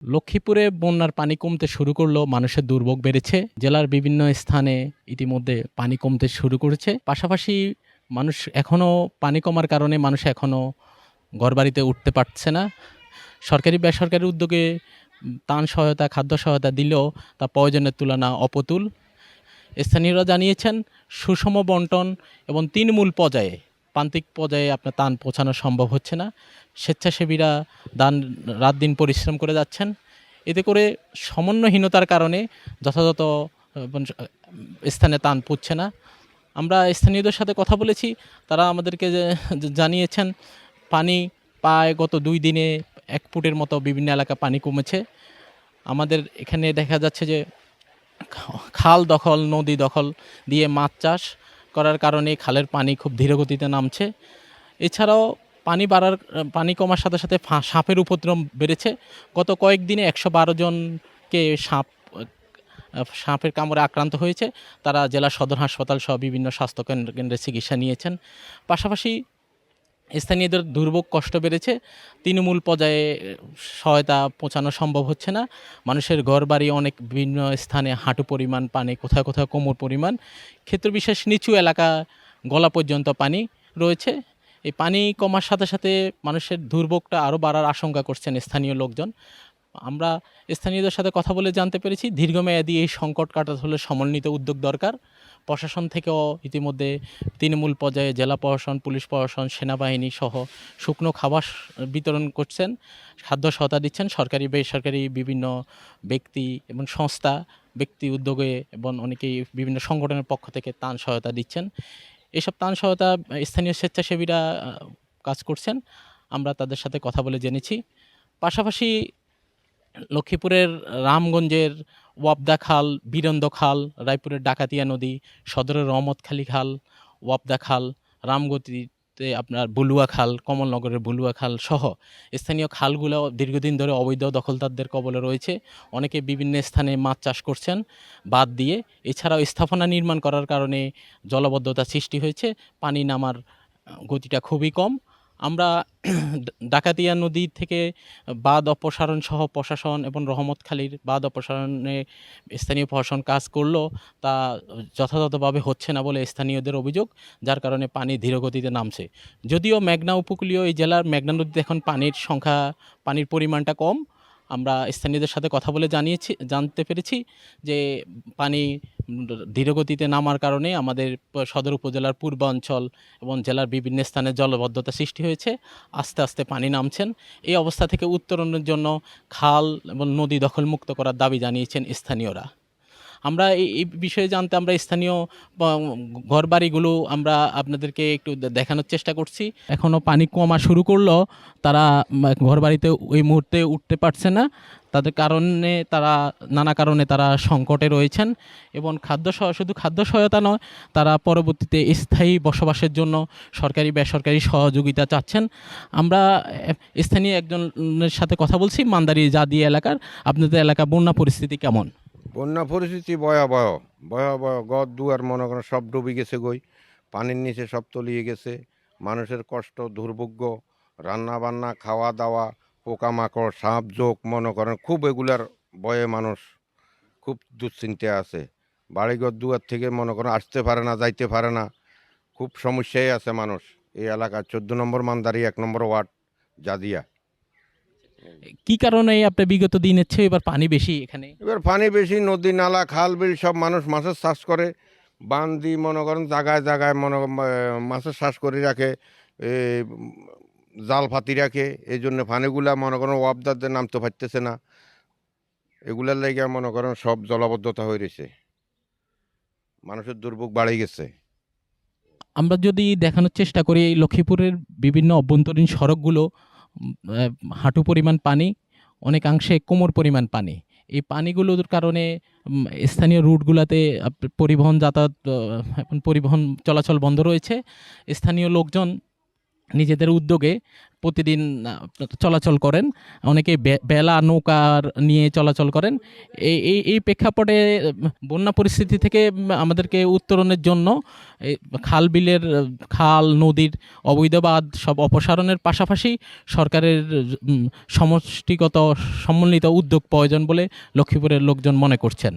লক্ষ্মীপুরে বন্যার পানি কমতে শুরু করলো, মানুষের দুর্ভোগ বেড়েছে। জেলার বিভিন্ন স্থানে ইতিমধ্যে পানি কমতে শুরু করেছে। পাশাপাশি মানুষ এখনও পানি কমার কারণে মানুষ এখনও ঘরবাড়িতে উঠতে পারছে না। সরকারি বেসরকারি উদ্যোগে ত্রাণ সহায়তা, খাদ্য সহায়তা দিলেও তা প্রয়োজনের তুলনা অপ্রতুল। স্থানীয়রা জানিয়েছেন, সুষম বন্টন এবং তৃণমূল পর্যায়ে, প্রান্তিক পর্যায়ে আপনার ত্রাণ পৌঁছানো সম্ভব হচ্ছে না। স্বেচ্ছাসেবীরা রাত দিন পরিশ্রম করে যাচ্ছেন। এতে করে সমন্বয়হীনতার কারণে যথাযথ স্থানে ত্রাণ পৌঁছছে না। আমরা স্থানীয়দের সাথে কথা বলেছি, তারা আমাদেরকে জানিয়েছেন পানি প্রায় গত 2 দিনে 1 ফুটের মতো বিভিন্ন এলাকা পানি কমেছে। আমাদের এখানে দেখা যাচ্ছে যে খাল দখল, নদী দখল দিয়ে মাছ চাষ করার কারণে খালের পানি খুব ধীরগতিতে নামছে। এছাড়াও পানি কমার সাথে সাথে সাপের উপদ্রব বেড়েছে। গত কয়েকদিনে 112 জনকে সাপের কামড়ে আক্রান্ত হয়েছে। তারা জেলা সদর হাসপাতাল সহ বিভিন্ন স্বাস্থ্য কেন্দ্রে চিকিৎসা নিয়েছেন। পাশাপাশি স্থানীয়দের দুর্ভোগ কষ্ট বেড়েছে। তৃণমূল পর্যায়ে সহায়তা পৌঁছানো সম্ভব হচ্ছে না। মানুষের ঘরবাড়ি অনেক বিভিন্ন স্থানে হাঁটু পরিমাণ পানি, কোথাও কোথাও কোমর পরিমাণ, ক্ষেত্রবিশেষ নিচু এলাকা গলা পর্যন্ত পানি রয়েছে। এই পানি কমার সাথে সাথে মানুষের দুর্ভোগটা আরও বাড়ার আশঙ্কা করছেন স্থানীয় লোকজন। আমরা স্থানীয়দের সাথে কথা বলে জানতে পেরেছি, দীর্ঘমেয়াদী এই সংকট কাটাতে হলে সমন্বিত উদ্যোগ দরকার। প্রশাসন থেকেও ইতিমধ্যে তৃণমূল পর্যায়ে জেলা প্রশাসন, পুলিশ প্রশাসন, সেনাবাহিনী সহ শুকনো খাবার বিতরণ করছেন, খাদ্য সহায়তা দিচ্ছেন। সরকারি বেসরকারি বিভিন্ন ব্যক্তি এবং সংস্থা, ব্যক্তি উদ্যোগে এবং অনেকেই বিভিন্ন সংগঠনের পক্ষ থেকে ত্রাণ সহায়তা দিচ্ছেন। এসব ত্রাণ সহায়তা স্থানীয় স্বেচ্ছাসেবীরা কাজ করছেন। আমরা তাদের সাথে কথা বলে জেনেছি। পাশাপাশি লক্ষ্মীপুরের রামগঞ্জের ওয়াপদা খাল, বীরন্দ খাল, রায়পুরের ডাকাতিয়া নদী, সদরের রহমতখালী খাল, ওয়াপদা খাল, রামগতিতে আপনার বুলুয়া খাল, কমলনগরের বুলুয়া খাল সহ স্থানীয় খালগুলো দীর্ঘদিন ধরে অবৈধ দখলদারদের কবলে রয়েছে। অনেকে বিভিন্ন স্থানে মাছ চাষ করছেন বাঁধ দিয়ে। এছাড়াও স্থাপনা নির্মাণ করার কারণে জলাবদ্ধতা সৃষ্টি হয়েছে, পানি নামার গতিটা খুবই কম। আমরা ডাকাতিয়া নদী থেকে বাঁধ অপসারণ সহ প্রশাসন এবং রহমতখালীর বাঁধ অপসারণে স্থানীয় প্রশাসন কাজ করলেও তা যথাযথভাবে হচ্ছে না বলে স্থানীয়দের অভিযোগ, যার কারণে পানি ধীরগতিতে নামছে। যদিও মেঘনা উপকূলীয় এই জেলার মেঘনা নদীতে এখন পানির পরিমাণটা কম। আমরা স্থানীয়দের সাথে কথা বলে জানতে পেরেছি যে পানি ধীরগতিতে নামার কারণে আমাদের সদর উপজেলার পূর্বাঞ্চল এবং জেলার বিভিন্ন স্থানে জলাবদ্ধতা সৃষ্টি হয়েছে। আস্তে আস্তে পানি নামছেন। এই অবস্থা থেকে উত্তরণের জন্য খাল এবং নদী দখলমুক্ত করার দাবি জানিয়েছেন স্থানীয়রা। আমরা এই বিষয়ে জানতে আমরা স্থানীয় ঘরবাড়িগুলো আমরা আপনাদেরকে একটু দেখানোর চেষ্টা করছি। এখনও পানি কমা শুরু করলেও তারা ঘরবাড়িতে ওই মুহূর্তে উঠতে পারছে না। তাদের কারণে নানা কারণে তারা সংকটে রয়েছেন এবং শুধু খাদ্য সহায়তা নয়, তারা পরবর্তীতে স্থায়ী বসবাসের জন্য সরকারি বেসরকারি সহযোগিতা চাচ্ছেন। আমরা স্থানীয় একজনের সাথে কথা বলছি, মান্দারি জাদিয়া এলাকার। আপনাদের এলাকা বন্যা পরিস্থিতি কেমন? বন্যা পরিস্থিতি ভয়াবহ ভয়াবহ, ঘর দুয়ার মনে করেন সব ডুবে গেছে, পানির নিচে সব তলিয়ে গেছে। মানুষের কষ্ট, দুর্ভোগ্য, রান্না বান্না, খাওয়া দাওয়া, পোকামাকড়, সাপ জোক মনে করেন খুব এগুলার ভয়ে মানুষ খুব দুশ্চিন্তায় আছে। বাড়িঘর দুয়ার থেকে মনে করেন আসতে পারে না, যাইতে পারে না, খুব সমস্যায় আছে মানুষ। এই এলাকার 14 নম্বর মান্দারি 1 নম্বর ওয়ার্ড জাদিয়া। কি কারণে আপনি বিগত দিনের চেয়ে এবার পানি বেশি এখানে? এবার পানি বেশি, নদী নালা খাল বিল সব মানুষ মাছের চাষ করে, বান্দি মনে করেন জায়গায় জায়গায় মাছের চাষ করে রাখে, জাল ফাতি রাখে। এই জন্য পানিগুলা মনে করেন ওয়াবদারদের নামতে পারতেছে না। এগুলার লেগে মনে করেন সব জলাবদ্ধতা হয়ে রয়েছে, মানুষের দুর্ভোগ বাড়ে গেছে। আমরা যদি দেখানোর চেষ্টা করি, এই লক্ষ্মীপুরের বিভিন্ন অভ্যন্তরীণ সড়কগুলো হাঁটু পরিমাণ পানি, অনেকাংশে কোমর পরিমাণ পানি। এই পানিগুলোর কারণে স্থানীয় রুটগুলোতে পরিবহন চলাচল বন্ধ রয়েছে। স্থানীয় লোকজন নিজেদের উদ্যোগে প্রতিদিন চলাচল করেন, অনেকে বেলা নৌকার নিয়ে চলাচল করেন। এই প্রেক্ষাপটে বন্যা পরিস্থিতি থেকে আমাদেরকে উত্তরণের জন্য এই খাল বিলের খাল নদীর অবৈধবাদ সব অপসারণের পাশাপাশি সরকারের সমষ্টিগত সমন্বিত উদ্যোগ প্রয়োজন বলে লক্ষ্মীপুরের লোকজন মনে করছেন।